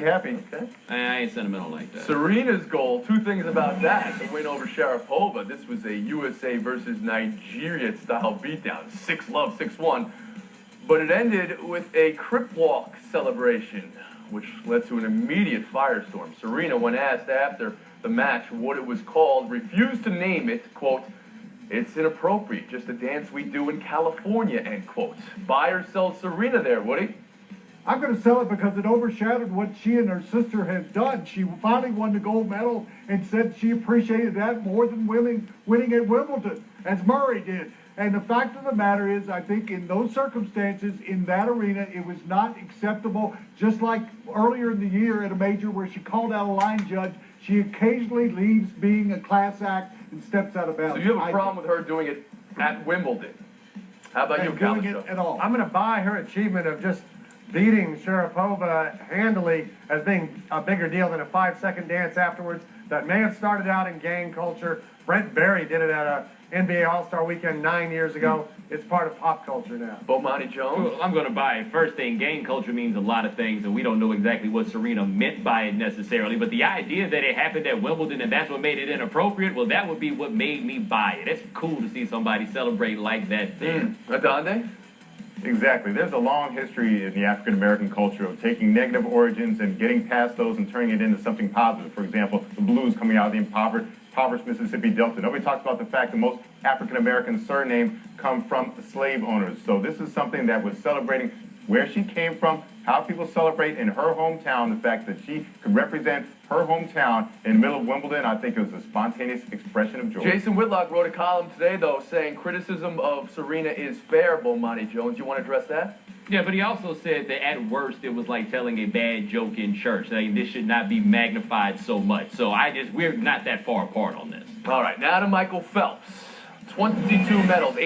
happy. Okay. I ain't sentimental like that. Serena's goal, two things about that. The win over Sharapova. This was a USA versus Nigeria style beatdown. 6-love, 6-1. But it ended with a Crip walk celebration, which led to an immediate firestorm. Serena, when asked after the match what it was called, refused to name it, quote, "It's inappropriate, just a dance we do in California," end quote. Buy or sell Serena there, Woody? I'm going to sell it because it overshadowed what she and her sister had done. She finally won the gold medal and said she appreciated that more than winning at Wimbledon, as Murray did. And the fact of the matter is, I think in those circumstances, in that arena, it was not acceptable. Just like earlier in the year at a major where she called out a line judge, she occasionally leaves being a class act and steps out of bounds. So you have a problem with her doing it at Wimbledon? How about you, doing Calvin? it at all? I'm going to buy her achievement of just beating Sharapova handily as being a bigger deal than a 5-second dance afterwards. That may have started out in gang culture. Brent Berry did it at a NBA All-Star Weekend 9 years ago. It's part of pop culture now. Bomani Jones? Well, I'm going to buy it. First thing, gang culture means a lot of things, and we don't know exactly what Serena meant by it necessarily. But the idea that it happened at Wimbledon and that's what made it inappropriate, well, that would be what made me buy it. It's cool to see somebody celebrate like that there. Adande? Exactly. There's a long history in the African-American culture of taking negative origins and getting past those and turning it into something positive. For example, the blues coming out of the impoverished Mississippi Delta. Nobody talks about the fact that most African-American surnames come from slave owners. So this is something that was celebrating where she came from, how people celebrate in her hometown, the fact that she could represent her hometown in the middle of Wimbledon. I think it was a spontaneous expression of joy. Jason Whitlock wrote a column today, though, saying criticism of Serena is fair, Bomani Jones. You want to address that? Yeah, but he also said that at worst it was like telling a bad joke in church. Like, this should not be magnified so much. So we're not that far apart on this. All right, now to Michael Phelps. 22 medals,